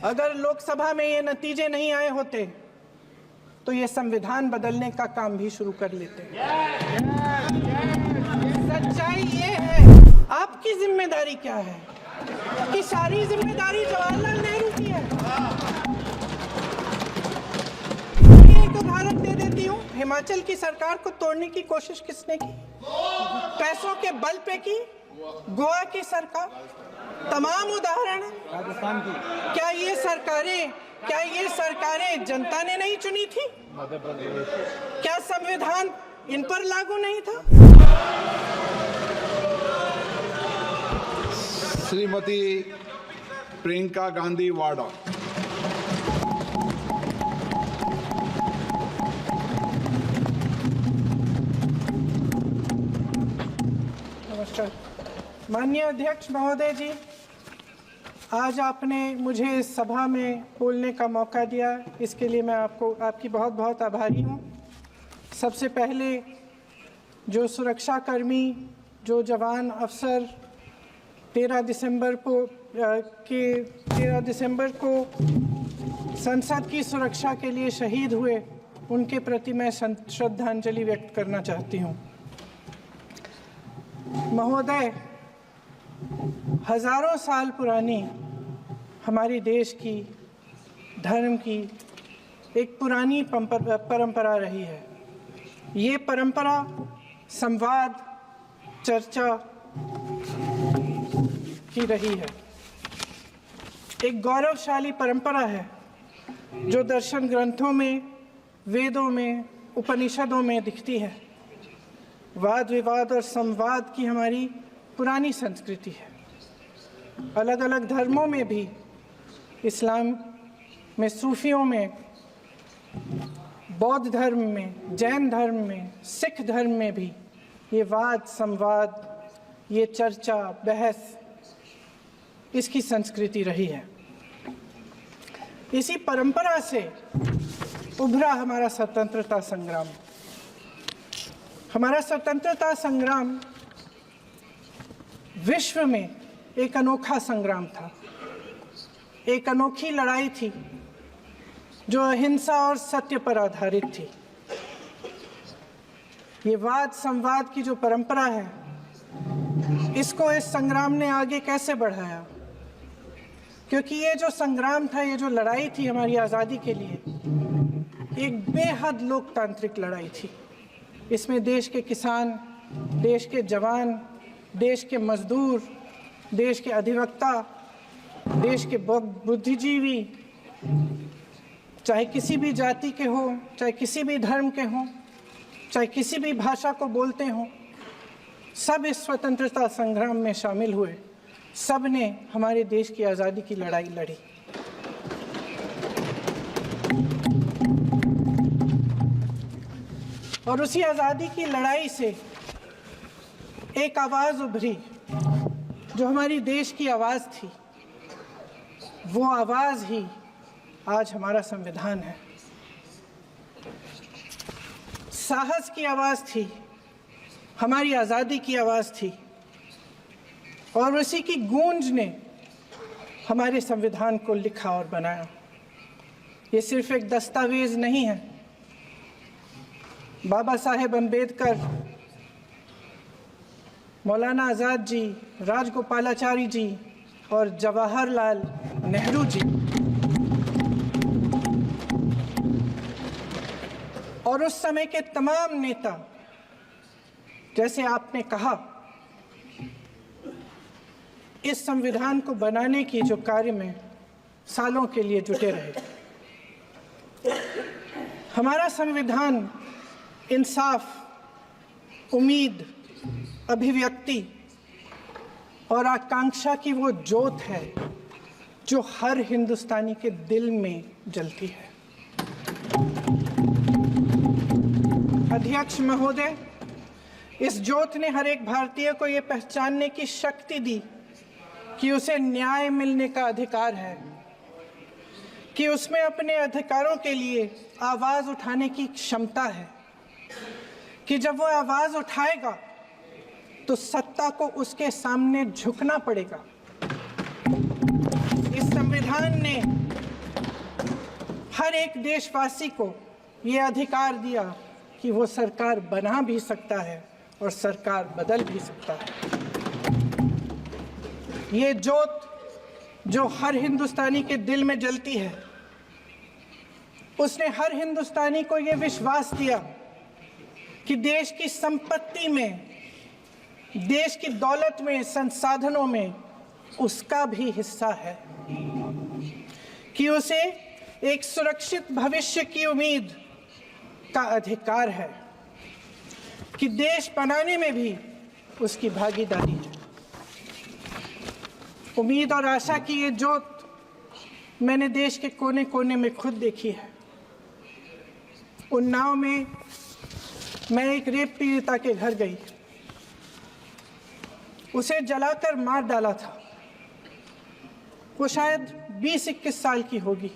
अगर लोकसभा में ये नतीजे नहीं आए होते तो ये संविधान बदलने का काम भी शुरू कर लेते। सच्चाई ये है, आपकी जिम्मेदारी क्या है कि सारी जिम्मेदारी जवाहरलाल नेहरू की है। एक उदाहरण दे देती हूँ, हिमाचल की सरकार को तोड़ने की कोशिश किसने की? पैसों के बल पे की गोवा की सरकार। तमाम उदाहरण है। राजस्थान की क्या ये सरकारें जनता ने नहीं चुनी थी? क्या संविधान इन पर लागू नहीं था? श्रीमती प्रियंका गांधी वाड्रा। नमस्कार। माननीय अध्यक्ष महोदय जी, आज आपने मुझे इस सभा में बोलने का मौका दिया, इसके लिए मैं आपकी बहुत बहुत आभारी हूँ। सबसे पहले जो सुरक्षाकर्मी, जो जवान अफसर 13 दिसंबर को संसद की सुरक्षा के लिए शहीद हुए, उनके प्रति मैं श्रद्धांजलि व्यक्त करना चाहती हूँ। महोदय, हजारों साल पुरानी हमारी देश की, धर्म की एक पुरानी परंपरा रही है। ये परंपरा संवाद, चर्चा की रही है। एक गौरवशाली परंपरा है जो दर्शन ग्रंथों में, वेदों में, उपनिषदों में दिखती है। वाद विवाद और संवाद की हमारी पुरानी संस्कृति है। अलग अलग धर्मों में भी, इस्लाम में, सूफियों में, बौद्ध धर्म में, जैन धर्म में, सिख धर्म में भी ये वाद संवाद, ये चर्चा बहस, इसकी संस्कृति रही है। इसी परंपरा से उभरा हमारा स्वतंत्रता संग्राम। हमारा स्वतंत्रता संग्राम विश्व में एक अनोखा संग्राम था, एक अनोखी लड़ाई थी जो अहिंसा और सत्य पर आधारित थी। ये वाद संवाद की जो परंपरा है, इसको इस संग्राम ने आगे कैसे बढ़ाया? क्योंकि ये जो संग्राम था, ये जो लड़ाई थी हमारी आज़ादी के लिए, एक बेहद लोकतांत्रिक लड़ाई थी। इसमें देश के किसान, देश के जवान, देश के मजदूर, देश के अधिवक्ता, देश के बुद्धिजीवी, चाहे किसी भी जाति के हों, चाहे किसी भी धर्म के हों, चाहे किसी भी भाषा को बोलते हों, सब इस स्वतंत्रता संग्राम में शामिल हुए। सब ने हमारे देश की आज़ादी की लड़ाई लड़ी। और उसी आज़ादी की लड़ाई से एक आवाज़ उभरी जो हमारी देश की आवाज़ थी। वो आवाज़ ही आज हमारा संविधान है। साहस की आवाज़ थी, हमारी आज़ादी की आवाज़ थी, और उसी की गूंज ने हमारे संविधान को लिखा और बनाया। ये सिर्फ एक दस्तावेज नहीं है। बाबा साहेब अम्बेडकर, मौलाना आज़ाद जी, राजगोपालाचारी जी और जवाहरलाल नेहरू जी और उस समय के तमाम नेता, जैसे आपने कहा, इस संविधान को बनाने की जो कार्य में सालों के लिए जुटे रहे। हमारा संविधान इंसाफ, उम्मीद, अभिव्यक्ति और आकांक्षा की वो ज्योत है जो हर हिंदुस्तानी के दिल में जलती है। अध्यक्ष महोदय, इस ज्योत ने हर एक भारतीय को ये पहचानने की शक्ति दी कि उसे न्याय मिलने का अधिकार है, कि उसमें अपने अधिकारों के लिए आवाज़ उठाने की क्षमता है, कि जब वो आवाज़ उठाएगा तो सत्ता को उसके सामने झुकना पड़ेगा। इस संविधान ने हर एक देशवासी को ये अधिकार दिया कि वो सरकार बना भी सकता है और सरकार बदल भी सकता है। ये जोत जो हर हिंदुस्तानी के दिल में जलती है, उसने हर हिंदुस्तानी को ये विश्वास दिया कि देश की संपत्ति में, देश की दौलत में, संसाधनों में उसका भी हिस्सा है, कि उसे एक सुरक्षित भविष्य की उम्मीद का अधिकार है, कि देश बनाने में भी उसकी भागीदारी है। उम्मीद और आशा की ये जोत मैंने देश के कोने कोने में खुद देखी है। उन्नाव में मैं एक रेप पीड़िता के घर गई, उसे जलाकर मार डाला था। वो शायद 20-21 साल की होगी।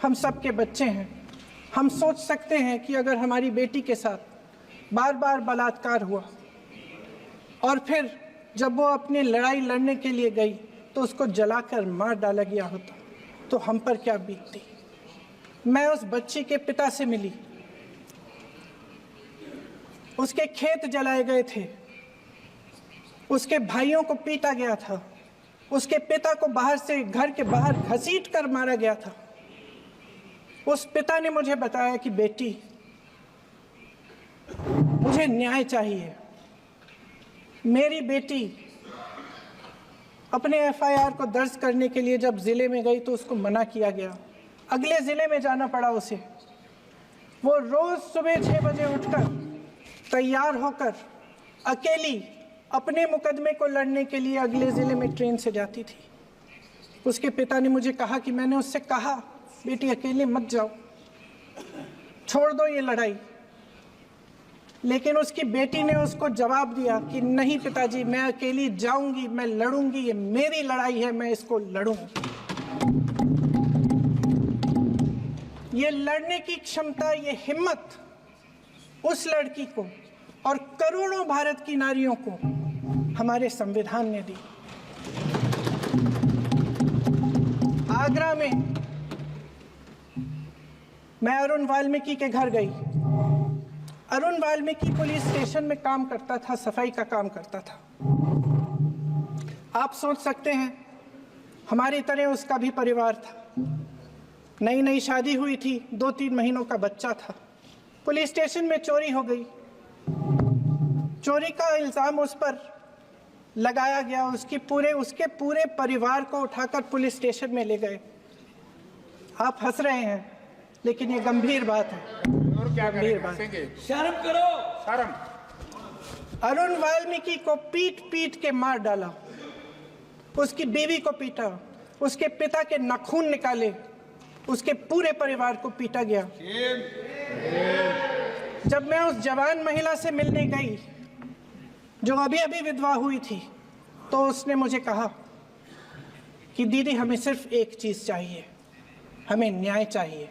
हम सबके बच्चे हैं। हम सोच सकते हैं कि अगर हमारी बेटी के साथ बार बार बलात्कार हुआ और फिर जब वो अपनी लड़ाई लड़ने के लिए गई तो उसको जलाकर मार डाला गया होता तो हम पर क्या बीतती। मैं उस बच्ची के पिता से मिली। उसके खेत जलाए गए थे, उसके भाइयों को पीटा गया था, उसके पिता को बाहर से, घर के बाहर घसीट कर मारा गया था। उस पिता ने मुझे बताया कि बेटी, मुझे न्याय चाहिए। मेरी बेटी अपने एफआईआर को दर्ज करने के लिए जब जिले में गई तो उसको मना किया गया। अगले जिले में जाना पड़ा उसे। वो रोज सुबह 6 बजे उठकर तैयार होकर अकेली अपने मुकदमे को लड़ने के लिए अगले जिले में ट्रेन से जाती थी। उसके पिता ने मुझे कहा कि मैंने उससे कहा, बेटी अकेले मत जाओ, छोड़ दो ये लड़ाई। लेकिन उसकी बेटी ने उसको जवाब दिया कि नहीं पिताजी, मैं अकेली जाऊंगी, मैं लड़ूंगी, ये मेरी लड़ाई है, मैं इसको लड़ूंगी। ये लड़ने की क्षमता, ये हिम्मत उस लड़की को और करोड़ों भारत की नारियों को हमारे संविधान ने दी। आगरा में मैं अरुण वाल्मीकि के घर गई। अरुण वाल्मीकि पुलिस स्टेशन में काम करता था, सफाई का काम करता था। आप सोच सकते हैं हमारी तरह उसका भी परिवार था। नई नई शादी हुई थी, 2-3 महीनों का बच्चा था। पुलिस स्टेशन में चोरी हो गई। चोरी का इल्जाम उस पर लगाया गया। उसके पूरे परिवार को उठाकर पुलिस स्टेशन में ले गए। आप हंस रहे हैं, लेकिन ये गंभीर बात है। और क्या गंभीर बात। शर्म करो, शर्म। अरुण वाल्मीकि को पीट पीट के मार डाला, उसकी बीवी को पीटा, उसके पिता के नाखून निकाले, उसके पूरे परिवार को पीटा गया। जब मैं उस जवान महिला से मिलने गई जो अभी अभी विधवा हुई थी, तो उसने मुझे कहा कि दीदी, हमें सिर्फ एक चीज चाहिए, हमें न्याय चाहिए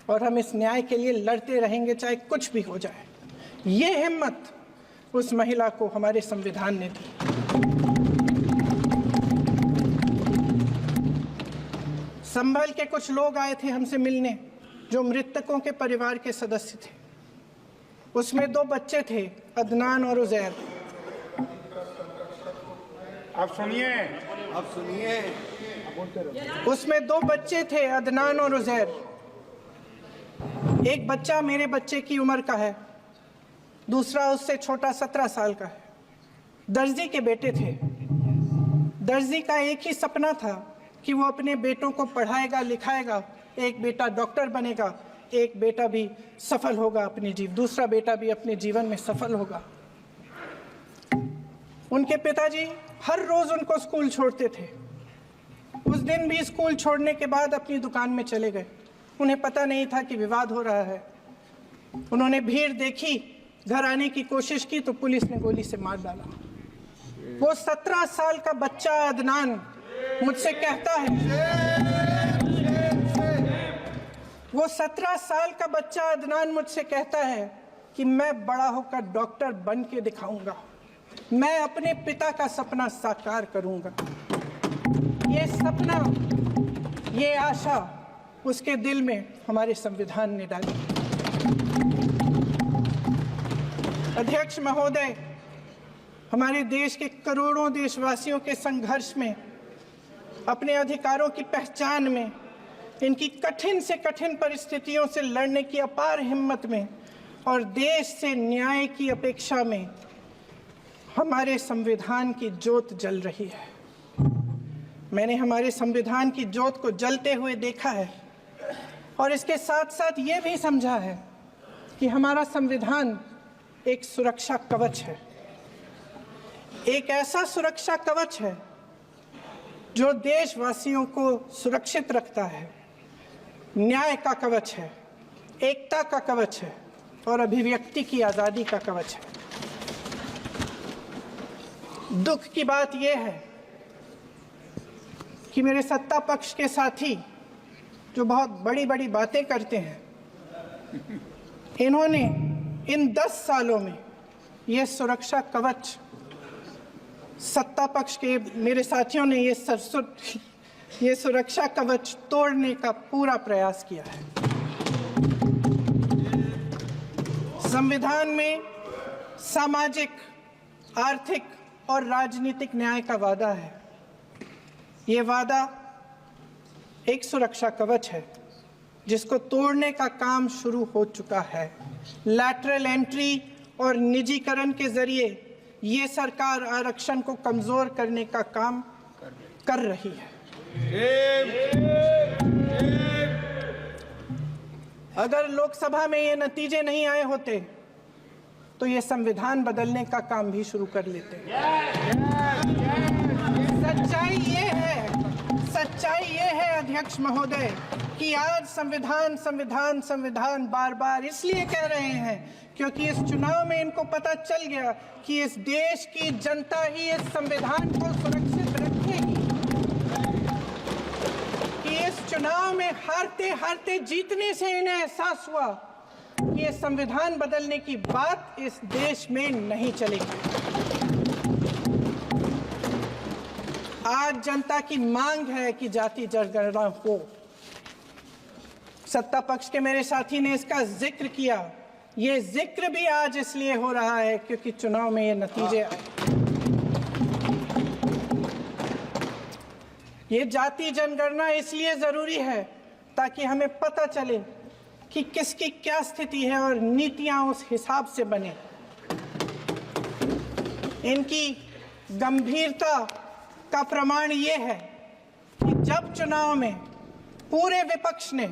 और हम इस न्याय के लिए लड़ते रहेंगे, चाहे कुछ भी हो जाए। ये हिम्मत उस महिला को हमारे संविधान ने दी। संभल के कुछ लोग आए थे हमसे मिलने, जो मृतकों के परिवार के सदस्य थे। उसमें 2 बच्चे थे, अदनान और उजैर। आप सुनिए, उसमें 2 बच्चे थे, अदनान और उजैर। एक बच्चा मेरे बच्चे की उम्र का है, दूसरा उससे छोटा 17 साल का है। दर्जी के बेटे थे। दर्जी का एक ही सपना था कि वो अपने बेटों को पढ़ाएगा, लिखाएगा। एक बेटा डॉक्टर बनेगा, एक बेटा भी सफल होगा दूसरा बेटा भी अपने जीवन में सफल होगा। उनके पिताजी हर रोज उनको स्कूल छोड़ते थे। उस दिन भी स्कूल छोड़ने के बाद अपनी दुकान में चले गए। उन्हें पता नहीं था कि विवाद हो रहा है। उन्होंने भीड़ देखी, घर आने की कोशिश की तो पुलिस ने गोली से मार डाला। वो 17 साल का बच्चा अदनान मुझसे कहता है, वो 17 साल का बच्चा अदनान मुझसे कहता है कि मैं बड़ा होकर डॉक्टर बन के दिखाऊंगा, मैं अपने पिता का सपना साकार करूंगा। ये सपना, ये आशा उसके दिल में हमारे संविधान ने डाली। अध्यक्ष महोदय, हमारे देश के करोड़ों देशवासियों के संघर्ष में, अपने अधिकारों की पहचान में, इनकी कठिन से कठिन परिस्थितियों से लड़ने की अपार हिम्मत में और देश से न्याय की अपेक्षा में हमारे संविधान की ज्योत जल रही है। मैंने हमारे संविधान की ज्योत को जलते हुए देखा है और इसके साथ साथ ये भी समझा है कि हमारा संविधान एक सुरक्षा कवच है, एक ऐसा सुरक्षा कवच है जो देशवासियों को सुरक्षित रखता है, न्याय का कवच है, एकता का कवच है और अभिव्यक्ति की आज़ादी का कवच है। दुख की बात यह है कि मेरे सत्ता पक्ष के साथी जो बहुत बड़ी बड़ी बातें करते हैं, इन्होंने इन 10 सालों में ये सुरक्षा कवच, सत्ता पक्ष के मेरे साथियों ने ये सुरक्षा कवच तोड़ने का पूरा प्रयास किया है। संविधान में सामाजिक, आर्थिक और राजनीतिक न्याय का वादा है। ये वादा एक सुरक्षा कवच है जिसको तोड़ने का काम शुरू हो चुका है। लैटरल एंट्री और निजीकरण के जरिए ये सरकार आरक्षण को कमजोर करने का काम कर रही है। अगर लोकसभा में ये नतीजे नहीं आए होते तो ये संविधान बदलने का काम भी शुरू कर लेते। सच्चाई ये है अध्यक्ष महोदय कि आज संविधान बार बार इसलिए कह रहे हैं क्योंकि इस चुनाव में इनको पता चल गया कि इस देश की जनता ही इस संविधान को सुरक्षित रखेगी, कि इस चुनाव में हारते हारते जीतने से इन्हें एहसास हुआ कि ये संविधान बदलने की बात इस देश में नहीं चलेगी। आज जनता की मांग है कि जाति जनगणना हो। सत्ता पक्ष के मेरे साथी ने इसका जिक्र किया। ये जिक्र भी आज इसलिए हो रहा है क्योंकि चुनाव में ये नतीजे आए। ये जाति जनगणना इसलिए जरूरी है ताकि हमें पता चले कि किसकी क्या स्थिति है और नीतियां उस हिसाब से बने। इनकी गंभीरता का प्रमाण ये है कि जब चुनाव में पूरे विपक्ष ने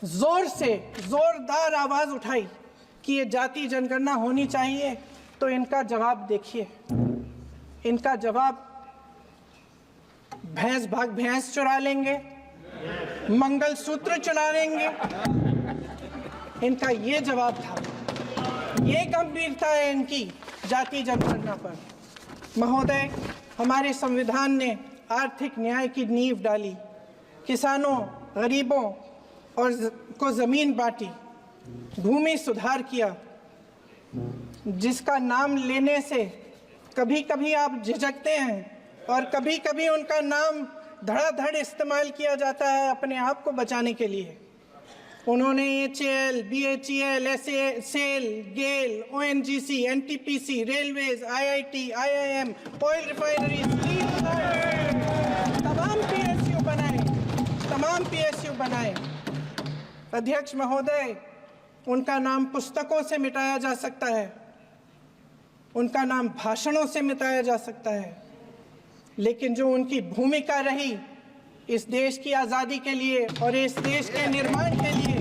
जोरदार आवाज उठाई कि ये जाति जनगणना होनी चाहिए, तो इनका जवाब देखिए। इनका जवाब भैंस भाग भैंस चुरा लेंगे, मंगलसूत्र चुरा लेंगे, इनका ये जवाब था। ये गंभीरता है इनकी जाति जनगणना पर। महोदय, हमारे संविधान ने आर्थिक न्याय की नींव डाली, किसानों, गरीबों और को जमीन बांटी, भूमि सुधार किया, जिसका नाम लेने से कभी कभी आप झिझकते हैं और कभी कभी उनका नाम धड़ाधड़ इस्तेमाल किया जाता है अपने आप को बचाने के लिए। उन्होंने HAL, BHEL, SAL, GAIL, ONGC, NTPC, railways, IIT, IIM, oil refinery, तमाम PSU बनाए। अध्यक्ष महोदय, उनका नाम पुस्तकों से मिटाया जा सकता है, उनका नाम भाषणों से मिटाया जा सकता है, लेकिन जो उनकी भूमिका रही इस देश की आज़ादी के लिए और इस देश के निर्माण के लिए,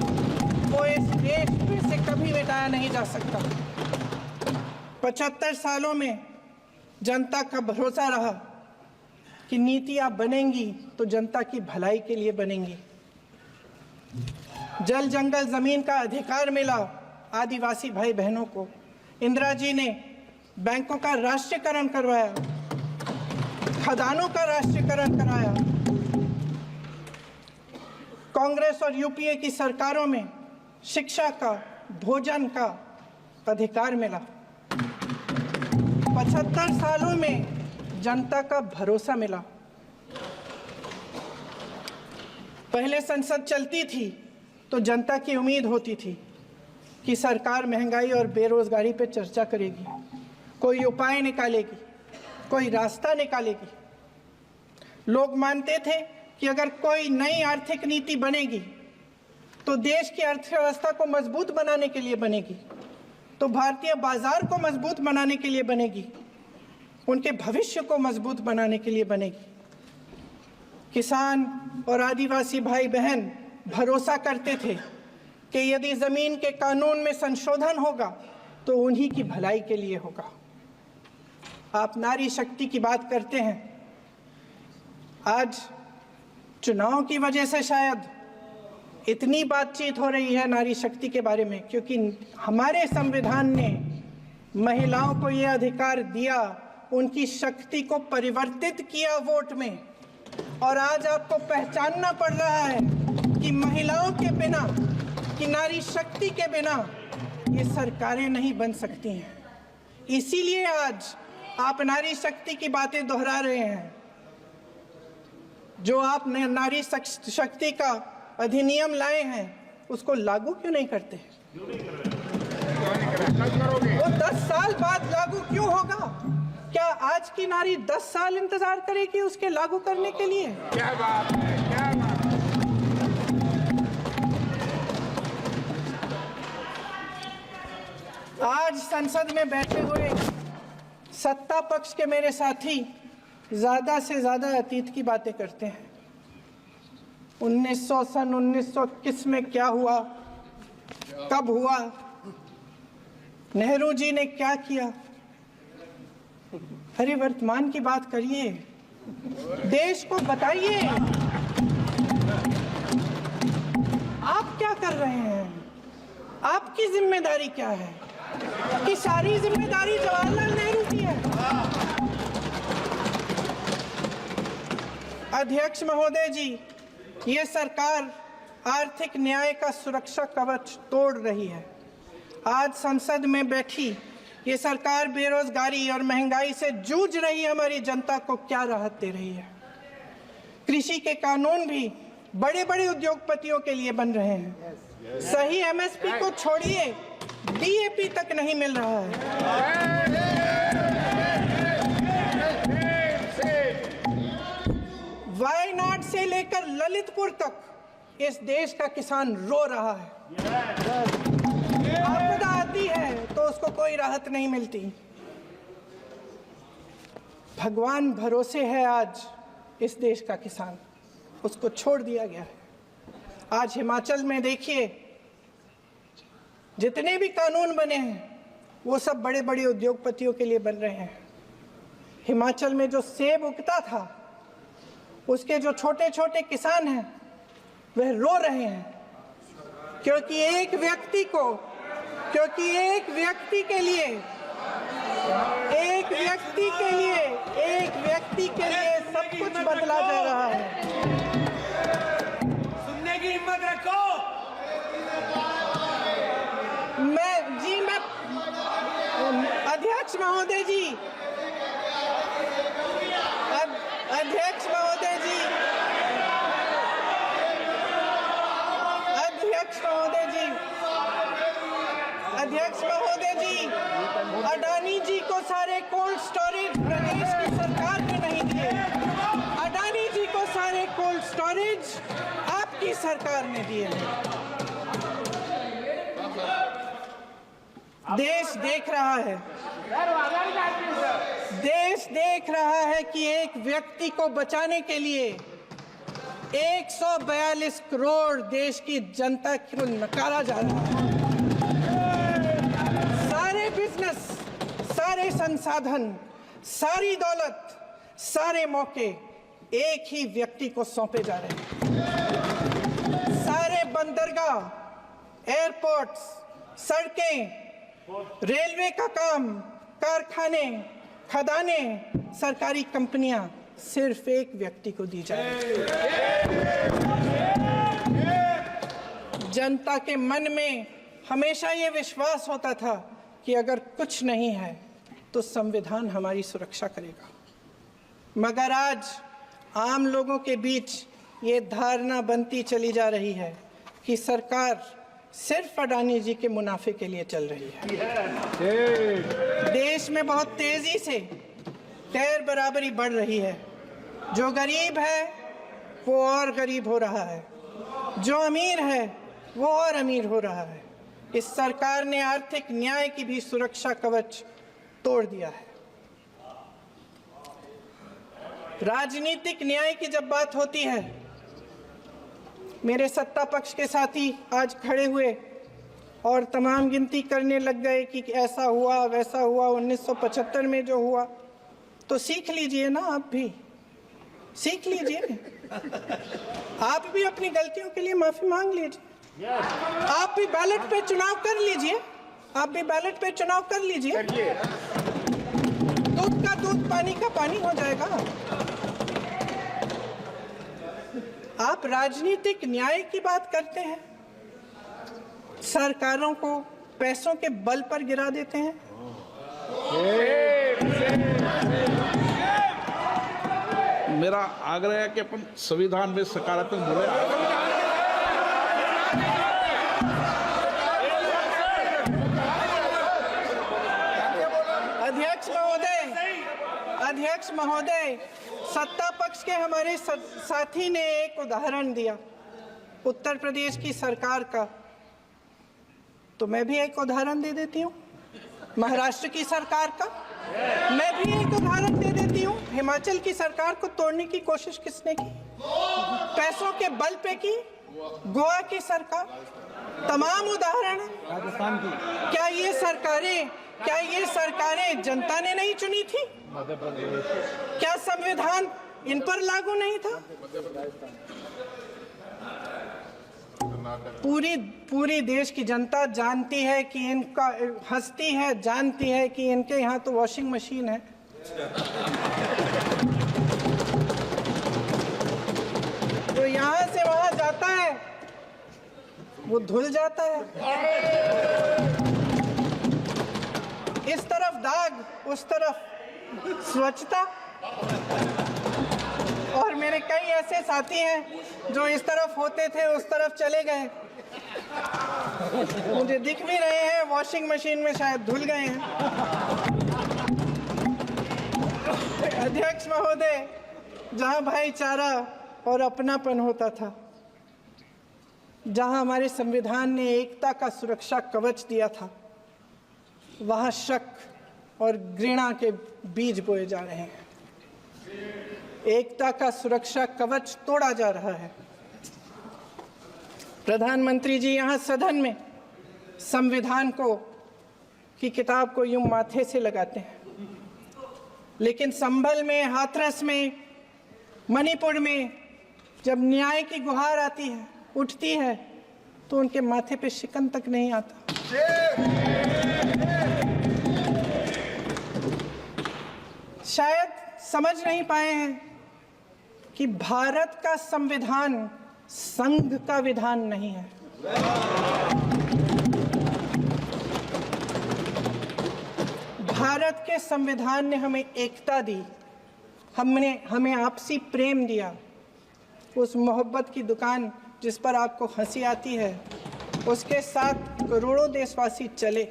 वो इस देश में से कभी मिटाया नहीं जा सकता। 75 सालों में जनता का भरोसा रहा कि नीतियां बनेंगी तो जनता की भलाई के लिए बनेंगी। जल जंगल जमीन का अधिकार मिला आदिवासी भाई बहनों को। इंदिरा जी ने बैंकों का राष्ट्रीयकरण करवाया, खदानों का राष्ट्रीयकरण कराया। कांग्रेस और यूपीए की सरकारों में शिक्षा का, भोजन का अधिकार मिला। 75 सालों में जनता का भरोसा मिला। पहले संसद चलती थी तो जनता की उम्मीद होती थी कि सरकार महंगाई और बेरोजगारी पर चर्चा करेगी, कोई उपाय निकालेगी, कोई रास्ता निकालेगी। लोग मानते थे कि अगर कोई नई आर्थिक नीति बनेगी तो देश की अर्थव्यवस्था को मजबूत बनाने के लिए बनेगी, तो भारतीय बाजार को मजबूत बनाने के लिए बनेगी, उनके भविष्य को मजबूत बनाने के लिए बनेगी। किसान और आदिवासी भाई बहन भरोसा करते थे कि यदि जमीन के कानून में संशोधन होगा तो उन्हीं की भलाई के लिए होगा। आप नारी शक्ति की बात करते हैं। आज चुनाव की वजह से शायद इतनी बातचीत हो रही है नारी शक्ति के बारे में, क्योंकि हमारे संविधान ने महिलाओं को यह अधिकार दिया, उनकी शक्ति को परिवर्तित किया वोट में। और आज आपको पहचानना पड़ रहा है कि महिलाओं के बिना, कि नारी शक्ति के बिना ये सरकारें नहीं बन सकती हैं। इसीलिए आज आप नारी शक्ति की बातें दोहरा रहे हैं। जो आप नारी शक्ति का अधिनियम लाए हैं उसको लागू क्यों नहीं करते? वो 10 साल बाद लागू क्यों होगा? क्या आज की नारी 10 साल इंतजार करेगी उसके लागू करने के लिए? क्या बात है, क्या बात है। आज संसद में बैठे हुए सत्ता पक्ष के मेरे साथी ज्यादा से ज्यादा अतीत की बातें करते हैं। 1921 में क्या हुआ, कब हुआ, नेहरू जी ने क्या किया। अरे वर्तमान की बात करिए, देश को बताइए आप क्या कर रहे हैं, आपकी जिम्मेदारी क्या है? कि सारी जिम्मेदारी जवाहरलाल नेहरू की है। अध्यक्ष महोदय जी, ये सरकार आर्थिक न्याय का सुरक्षा कवच तोड़ रही है। आज संसद में बैठी ये सरकार बेरोजगारी और महंगाई से जूझ रही हमारी जनता को क्या राहत दे रही है? कृषि के कानून भी बड़े बड़े उद्योगपतियों के लिए बन रहे हैं। सही एमएसपी को छोड़िए, डीएपी तक नहीं मिल रहा है। वायनाड से लेकर ललितपुर तक इस देश का किसान रो रहा है। आपदा आती है तो उसको कोई राहत नहीं मिलती। भगवान भरोसे है आज इस देश का किसान, उसको छोड़ दिया गया है। आज हिमाचल में देखिए, जितने भी कानून बने हैं वो सब बड़े बड़े उद्योगपतियों के लिए बन रहे हैं। हिमाचल में जो सेब उगता था उसके जो छोटे छोटे किसान हैं वह रो रहे हैं, क्योंकि एक व्यक्ति के लिए सब कुछ बदला जा रहा है। सुनने की हिम्मत रखो। मैं अध्यक्ष महोदय जी, अध्यक्ष महोदय जी, अडानी जी को सारे कोल्ड स्टोरेज प्रदेश की सरकार ने नहीं दिए। अडानी जी को सारे कोल्ड स्टोरेज आपकी सरकार ने दिए। देश देख रहा है कि एक व्यक्ति को बचाने के लिए 142 करोड़ देश की जनता को नकारा जा रहा है। सारे बिजनेस, सारे संसाधन, सारी दौलत, सारे मौके एक ही व्यक्ति को सौंपे जा रहे हैं। सारे बंदरगाह, एयरपोर्ट्स, सड़कें, रेलवे का काम, कारखाने, खदानें, सरकारी कंपनियां सिर्फ एक व्यक्ति को दी जाए। जनता के मन में हमेशा ये विश्वास होता था कि अगर कुछ नहीं है तो संविधान हमारी सुरक्षा करेगा, मगर आज आम लोगों के बीच ये धारणा बनती चली जा रही है कि सरकार सिर्फ अडानी जी के मुनाफे के लिए चल रही है। देश में बहुत तेजी से गैर बराबरी बढ़ रही है। जो गरीब है वो और गरीब हो रहा है, जो अमीर है वो और अमीर हो रहा है। इस सरकार ने आर्थिक न्याय की भी सुरक्षा कवच तोड़ दिया है। राजनीतिक न्याय की जब बात होती है, मेरे सत्ता पक्ष के साथी आज खड़े हुए और तमाम गिनती करने लग गए कि ऐसा हुआ वैसा हुआ 1975 में जो हुआ, तो सीख लीजिए ना, आप भी सीख लीजिए। आप भी अपनी गलतियों के लिए माफी मांग लीजिए। आप भी बैलेट पे चुनाव कर लीजिए। आप भी बैलेट पे चुनाव कर लीजिए। दूध का दूध, पानी का पानी हो जाएगा। आप राजनीतिक न्याय की बात करते हैं, सरकारों को पैसों के बल पर गिरा देते हैं। मेरा आग्रह है कि अपन संविधान में सकारात्मक बोले। अध्यक्ष महोदय, सत्ता पक्ष के हमारे साथी ने एक उदाहरण दिया उत्तर प्रदेश की सरकार का, तो मैं भी एक उदाहरण दे देती हूँ महाराष्ट्र की सरकार का। मैं भी एक उदाहरण दे देती हूँ हिमाचल की सरकार को तोड़ने की कोशिश किसने की, पैसों के बल पे की, गोवा की सरकार। तमाम उदाहरण है। राजस्थान की क्या ये सरकारें जनता ने नहीं चुनी थी? क्या संविधान इन पर लागू नहीं था? पूरी देश की जनता जानती है कि इनका हंसती है, जानती है कि इनके यहाँ तो वॉशिंग मशीन है। तो यहाँ से वहां जाता है, वो धुल जाता है। इस तरफ दाग, उस तरफ स्वच्छता। और मेरे कई ऐसे साथी हैं जो इस तरफ होते थे उस तरफ चले गए, मुझे दिख भी रहे हैं, वॉशिंग मशीन में शायद धुल गए हैं। अध्यक्ष महोदय, जहां भाईचारा और अपनापन होता था, जहां हमारे संविधान ने एकता का सुरक्षा कवच दिया था, वहां शक और घृणा के बीज बोए जा रहे हैं। एकता का सुरक्षा कवच तोड़ा जा रहा है। प्रधानमंत्री जी यहाँ सदन में संविधान की किताब को यूं माथे से लगाते हैं, लेकिन संभल में, हाथरस में, मणिपुर में जब न्याय की गुहार आती है, उठती है, तो उनके माथे पे शिकन तक नहीं आता। शायद समझ नहीं पाए हैं कि भारत का संविधान संघ का विधान नहीं है। भारत के संविधान ने हमें एकता दी, हमें आपसी प्रेम दिया। उस मोहब्बत की दुकान जिस पर आपको हंसी आती है, उसके साथ करोड़ों देशवासी चले।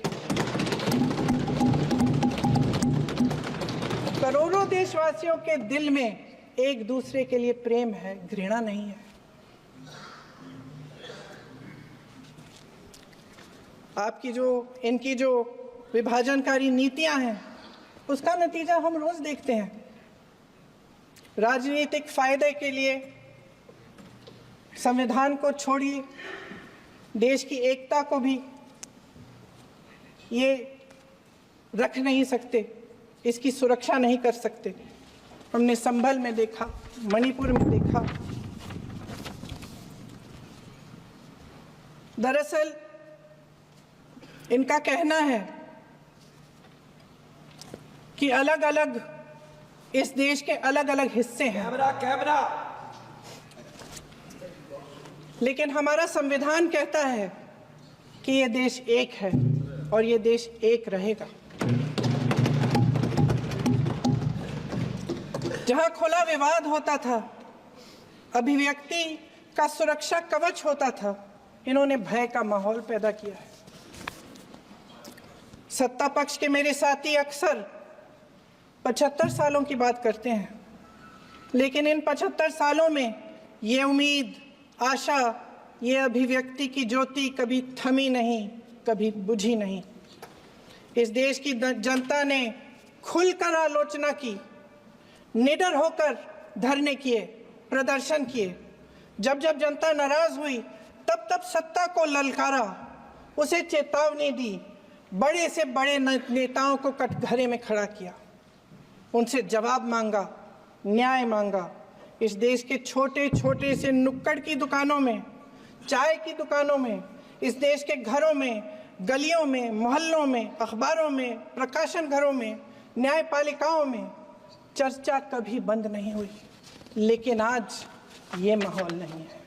करोड़ों देशवासियों के दिल में एक दूसरे के लिए प्रेम है, घृणा नहीं है। इनकी जो विभाजनकारी नीतियां हैं, उसका नतीजा हम रोज देखते हैं। राजनीतिक फायदे के लिए संविधान को छोड़िए, देश की एकता को भी ये रख नहीं सकते, इसकी सुरक्षा नहीं कर सकते। हमने संभल में देखा, मणिपुर में देखा। दरअसल इनका कहना है कि अलग अलग इस देश के अलग अलग हिस्से हैं, लेकिन हमारा संविधान कहता है कि ये देश एक है और ये देश एक रहेगा। जहां खुला विवाद होता था, अभिव्यक्ति का सुरक्षा कवच होता था, इन्होंने भय का माहौल पैदा किया है। सत्ता पक्ष के मेरे साथी अक्सर 75 सालों की बात करते हैं, लेकिन इन 75 सालों में ये उम्मीद, आशा, ये अभिव्यक्ति की ज्योति कभी थमी नहीं, कभी बुझी नहीं। इस देश की जनता ने खुलकर आलोचना की, निडर होकर धरने किए, प्रदर्शन किए। जब जब जनता नाराज हुई तब तब सत्ता को ललकारा, उसे चेतावनी दी, बड़े से बड़े नेताओं को कटघरे में खड़ा किया, उनसे जवाब मांगा, न्याय मांगा। इस देश के छोटे छोटे से नुक्कड़ की दुकानों में, चाय की दुकानों में, इस देश के घरों में, गलियों में, मोहल्लों में, अखबारों में, प्रकाशन घरों में, न्यायपालिकाओं में चर्चा कभी बंद नहीं हुई। लेकिन आज ये माहौल नहीं है।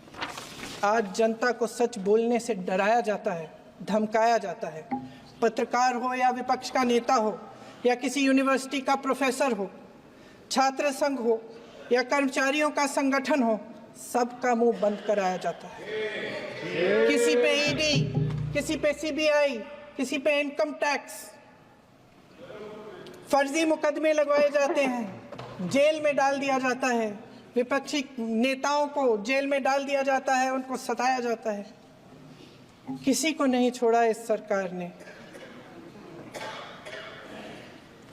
आज जनता को सच बोलने से डराया जाता है, धमकाया जाता है। पत्रकार हो या विपक्ष का नेता हो या किसी यूनिवर्सिटी का प्रोफेसर हो, छात्र संघ हो या कर्मचारियों का संगठन हो, सबका मुंह बंद कराया जाता है। किसी पे ईडी, किसी पे सीबीआई, किसी पे इनकम टैक्स, फर्जी मुकदमे लगवाए जाते हैं, जेल में डाल दिया जाता है, विपक्षी नेताओं को जेल में डाल दिया जाता है, उनको सताया जाता है। किसी को नहीं छोड़ा इस सरकार ने।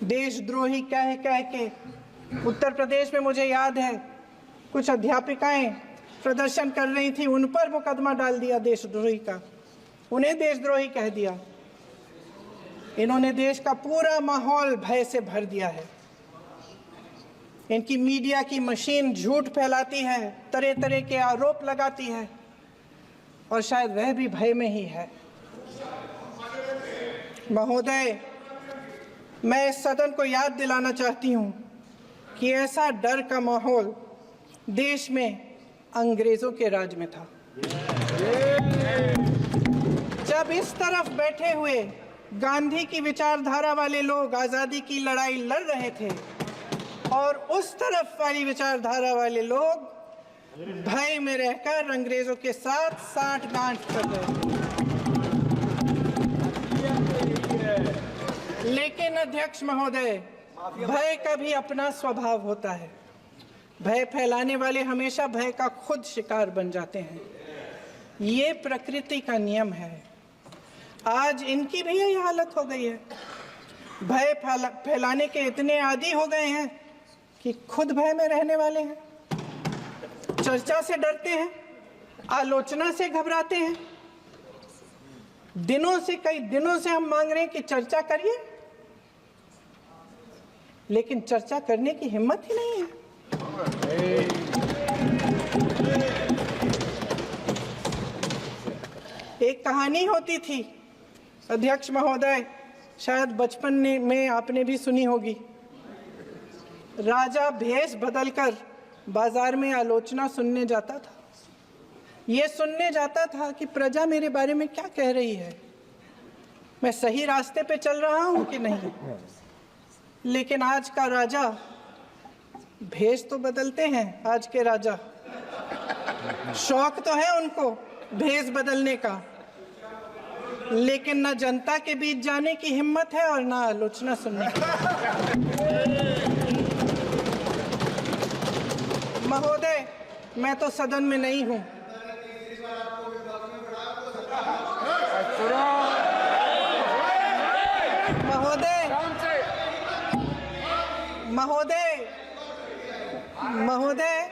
देशद्रोही कह कह के उत्तर प्रदेश में मुझे याद है कुछ अध्यापिकाएं प्रदर्शन कर रही थी, उन पर मुकदमा डाल दिया देशद्रोही का, उन्हें देशद्रोही कह दिया। इन्होंने देश का पूरा माहौल भय से भर दिया है। इनकी मीडिया की मशीन झूठ फैलाती है, तरह तरह के आरोप लगाती है, और शायद वह भी भय में ही है। महोदय, मैं इस सदन को याद दिलाना चाहती हूं कि ऐसा डर का माहौल देश में अंग्रेजों के राज में था। जब इस तरफ बैठे हुए गांधी की विचारधारा वाले लोग आज़ादी की लड़ाई लड़ रहे थे और उस तरफ वाली विचारधारा वाले लोग भय में रहकर अंग्रेजों के साथ साठ-गांठ कर रहे थे। लेकिन अध्यक्ष महोदय, भय का भी अपना स्वभाव होता है। भय फैलाने वाले हमेशा भय का खुद शिकार बन जाते हैं। ये प्रकृति का नियम है। आज इनकी भी यही हालत हो गई है। भय फैलाने के इतने आदी हो गए हैं कि खुद भय में रहने वाले हैं, चर्चा से डरते हैं, आलोचना से घबराते हैं। कई दिनों से हम मांग रहे हैं कि चर्चा करिए, लेकिन चर्चा करने की हिम्मत ही नहीं है। एक कहानी होती थी अध्यक्ष महोदय, शायद बचपन में आपने भी सुनी होगी। राजा भेष बदलकर बाजार में आलोचना सुनने जाता था। ये सुनने जाता था कि प्रजा मेरे बारे में क्या कह रही है, मैं सही रास्ते पे चल रहा हूं कि नहीं। लेकिन आज का राजा, भेष तो बदलते हैं आज के राजा, शौक तो है उनको भेष बदलने का, लेकिन न जनता के बीच जाने की हिम्मत है और न आलोचना सुनने की। महोदय, मैं तो सदन में नहीं हूं। महोदय,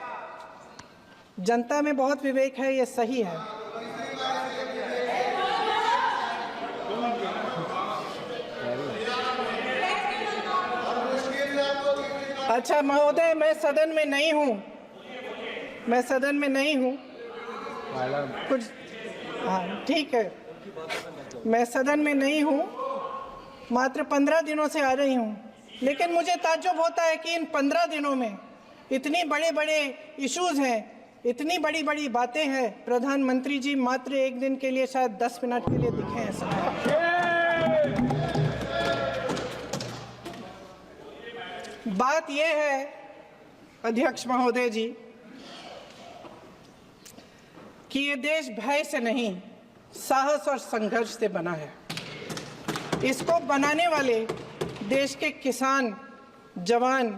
जनता में बहुत विवेक है, ये सही है। अच्छा महोदय, मैं सदन में नहीं हूँ, कुछ हाँ ठीक है, मैं सदन में नहीं हूँ, मात्र 15 दिनों से आ रही हूँ। लेकिन मुझे ताज्जुब होता है कि इन 15 दिनों में इतनी बड़े इश्यूज हैं, इतनी बड़ी बातें हैं, प्रधानमंत्री जी मात्र एक दिन के लिए, शायद 10 मिनट के लिए दिखे हैं सब। बात यह है अध्यक्ष महोदय जी कि ये देश भय से नहीं, साहस और संघर्ष से बना है। इसको बनाने वाले देश के किसान, जवान,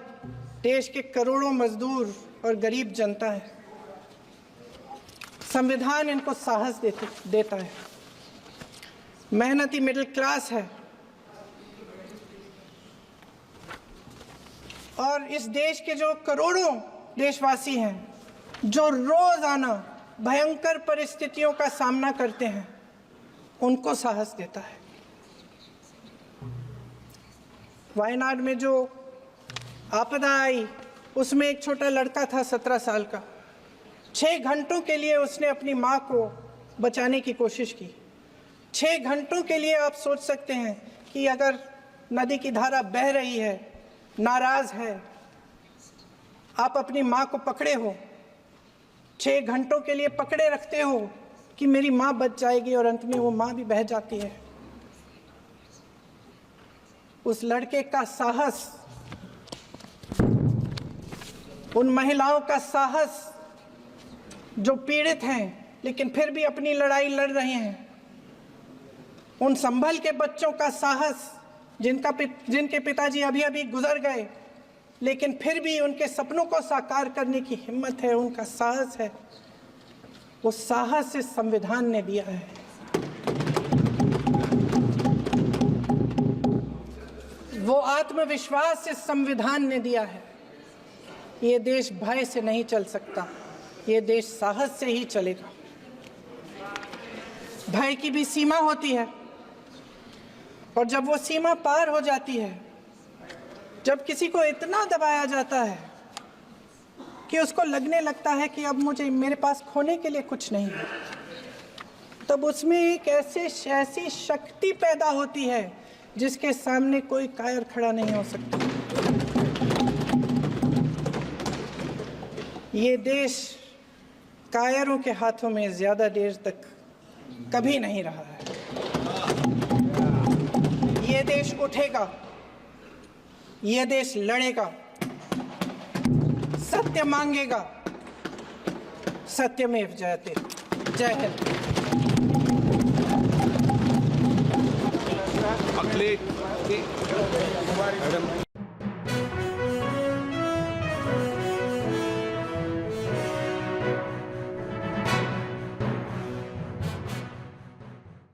देश के करोड़ों मजदूर और गरीब जनता है। संविधान इनको साहस देता है। मेहनती मिडिल क्लास है और इस देश के जो करोड़ों देशवासी हैं, जो रोजाना भयंकर परिस्थितियों का सामना करते हैं, उनको साहस देता है। वायनाड में जो आपदा आई, उसमें एक छोटा लड़का था 17 साल का। 6 घंटों के लिए उसने अपनी माँ को बचाने की कोशिश की। 6 घंटों के लिए आप सोच सकते हैं कि अगर नदी की धारा बह रही है, नाराज है, आप अपनी माँ को पकड़े हो, 6 घंटों के लिए पकड़े रखते हो कि मेरी माँ बच जाएगी और अंत में वो माँ भी बह जाती है। उस लड़के का साहस, उन महिलाओं का साहस जो पीड़ित हैं लेकिन फिर भी अपनी लड़ाई लड़ रहे हैं, उन संभल के बच्चों का साहस जिनके पिताजी अभी अभी गुजर गए लेकिन फिर भी उनके सपनों को साकार करने की हिम्मत है, उनका साहस है। वो साहस इस संविधान ने दिया है। वो आत्मविश्वास इस संविधान ने दिया है। ये देश भय से नहीं चल सकता, ये देश साहस से ही चलेगा। भय की भी सीमा होती है और जब वो सीमा पार हो जाती है, जब किसी को इतना दबाया जाता है कि उसको लगने लगता है कि अब मेरे पास खोने के लिए कुछ नहीं है, तब उसमें एक ऐसी शक्ति पैदा होती है जिसके सामने कोई कायर खड़ा नहीं हो सकता। ये देश कायरों के हाथों में ज्यादा देर तक कभी नहीं रहा है। ये देश उठेगा, ये देश लड़ेगा, सत्य मांगेगा, सत्यमेव जयते। जय हिंद। अखिलेश, मैडम